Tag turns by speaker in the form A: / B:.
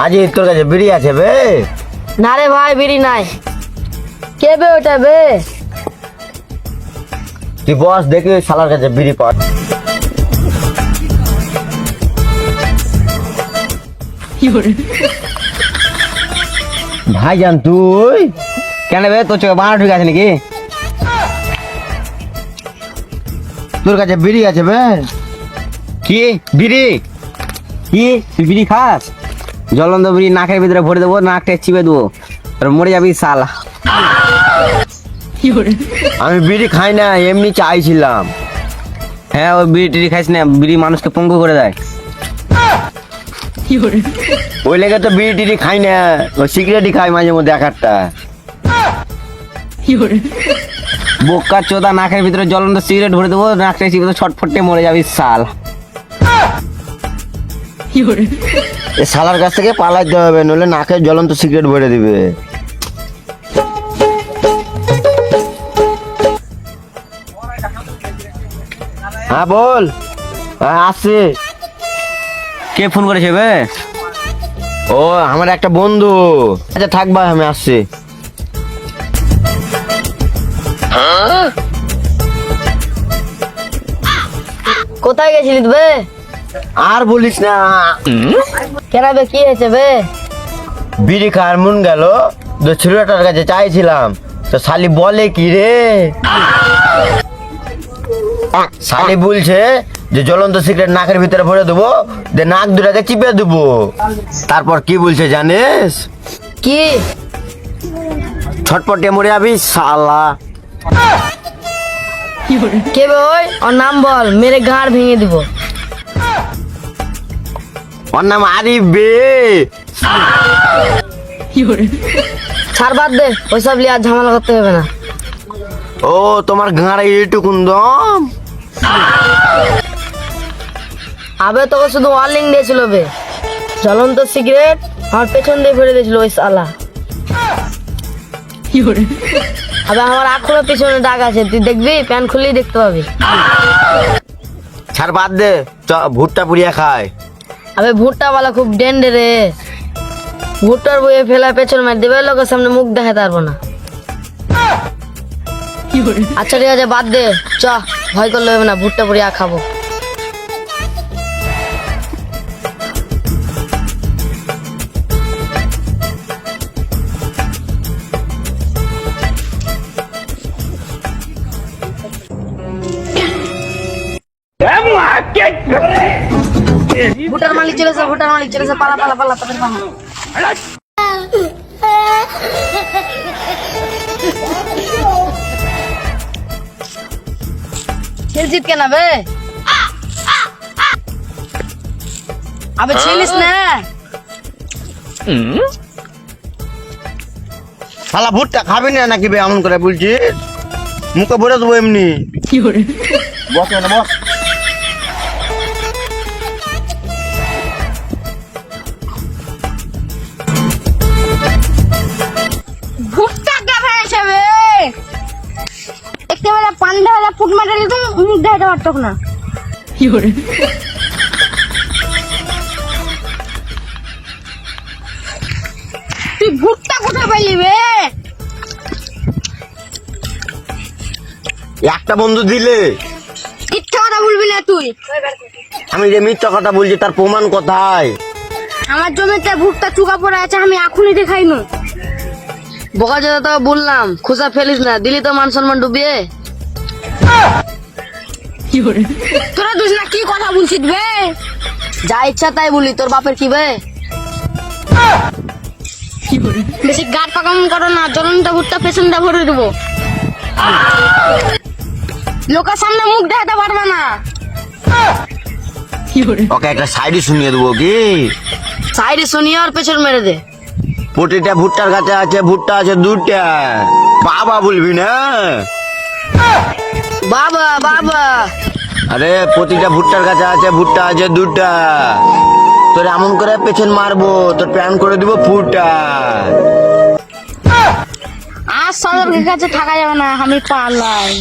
A: আজ তোর কাছে বিড়ি আছে বে?
B: না রে ভাই, বিড়ি নাই। কে বে ওটা বে?
A: তুই বস দেখি ওই শালার কাছে বিড়ি পাওয়া। ভাইজান তুই কেন বে, তোর চোখে বানা ঢুকে আছে নাকি? তোর কাছে বিড়ি আছে বে? কি বিড়ি? কি তুই বিড়ি খাস? জ্বলন্ত বিড়ি নাকের ভিতরে ভরে দেবো, নাকটা চিপে দেবো, তোর মরে যাবি শালা। আমি বিড়ি খাই না, এমনি চাইছিলাম। হ্যাঁ, ওই বিড়ি টিড়ি খাইস না, বিড়ি মানুষকে পঙ্গু করে দেয়। ওই লেগে তো বিড়ি টিড়ি খাই না, ওই সিগারেটই খাই মাঝে মধ্যে এক একটা। বোকা চোদা, নাকের ভিতরে জ্বলন্ত সিগারেট ভরে দেবো, নাকটা চিপে দেবো, ছটফটে মরে যাবি শালা। এ শালার কাছ থেকে পালাইতে হবে, নইলে নাকে জ্বলন্ত সিগারেট ভরে দিবে। হ্যাঁ বল। হ্যাঁ আসছি। কে ফোন করেছে বে? ও আমার একটা বন্ধু। আচ্ছা থাক ভাই, আমি আসছি।
B: কোথায় গেছিলি বে?
A: আর বলিস না,
B: কেন বে, কি হয়েছে বে?
A: বিড়ি খাওয়ার মন গেল, তো ছেলেটার কাছে চাইছিলাম, তো শালি বলে কি রে, শালি বলছে যে জ্বলন্ত সিগারেট নাকের ভিতরে ভরে দেবো, যে নাক দুটাকে চিপে দেবো। তারপর কি বলছে জানিস?
B: কি?
A: ছটপটে মরে যাবি শালা।
B: কে বে ওই? ওর নাম বল, মেরে গাঁড় ভেঙে দিব।
A: ওর নাম আরিফ বে।
B: ছাড়, বাদ দে, ওইসব লিয়ে আর ঝামেলা করতে হবে না।
A: ও তোমার গাঁড়ে এইটুকুন দম?
B: আবে তোকে শুধু ওয়ার্নিং দিয়েছিল বে, জ্বলন্ত সিগারেট আমার পেছন দিয়ে ফেলে দিয়েছিল ওই শালা। আবে আমার এখনো পিছনে দাগ আছে, তুই দেখবি, প্যান্ট খুললেই দেখতে পাবি।
A: ছাড় বাদ দে, চ ভুট্টা পুড়িয়া খায়।
B: আবে ভুট্টা वाला খুব ডেঞ্জারাস, ভুট্টার বইয়ে ফেলা পেছন মার দেবে, লোকের সামনে মুখ দেখাতে পারবো না। আচ্ছা ঠিক আছে, বাদ দে, চ, ভয় করলে হবে না, ভুট্টা পুড়িয়া খাবো। ভুটার মালিক চলেছে, ভুটার মালিক চলেছে, পালা পালা পালা, তাদের পালা। খেলছিস কেন বে? আবে ছিলিস না?
A: শালা ভুট্টা খাবি না নাকি বে, এমন করে বলছিস? মুখে ভরে দেবো এমনি। বস না বস।
C: ভুট্টা কে ফেলেছে বে? একেবারে পান্ডা হলে ফুট মারলে তো মুখ দেখাতে পারতো না। তুই ভুট্টা কোথায় পেলি বে?
A: একটা বন্ধু দিলে।
C: মিথ্যা কথা বলবি না তুই।
A: আমি যে মিথ্যা কথা বলছি তার প্রমাণ কোথায়?
C: আমার জমিতে ভুট্টা চুকা পড়ে আছে, আমি এখনই দেখাই না।
B: বোকা যেটা তো বললাম, খুশা ফেলিস না, দিলি তো মান সম্মান ডুবিয়ে।
C: তোরা দুস না, কি কথা বলছিস বে?
B: যা ইচ্ছা তাই বলি, তোর বাপের কি বে?
C: বেশি গাট পাকাম করো না, জ্বলন্ত ভুট্টা পেছনটা ভরে দেবো, লোকের সামনে মুখ দেখাতে পারবে না।
A: ওকে একটা সাইডে শুনিয়ে দেবো কি?
B: সাইডে শুনিয়ে আর পেছন মেরে দে।
A: প্রতিটা ভুট্টার কাছে আছে, ভুট্টা আছে দুটা। বাবা বলবি না?
B: বাবা বাবা।
A: আরে প্রতিটা ভুট্টার কাছে আছে, ভুট্টা আছে দুটা। তোর এমন করে পেছন মারবো, তোর প্যান করে দিব ফুটা।
C: আর সদরের কাছে থাকা যাবে না, আমি পালাই।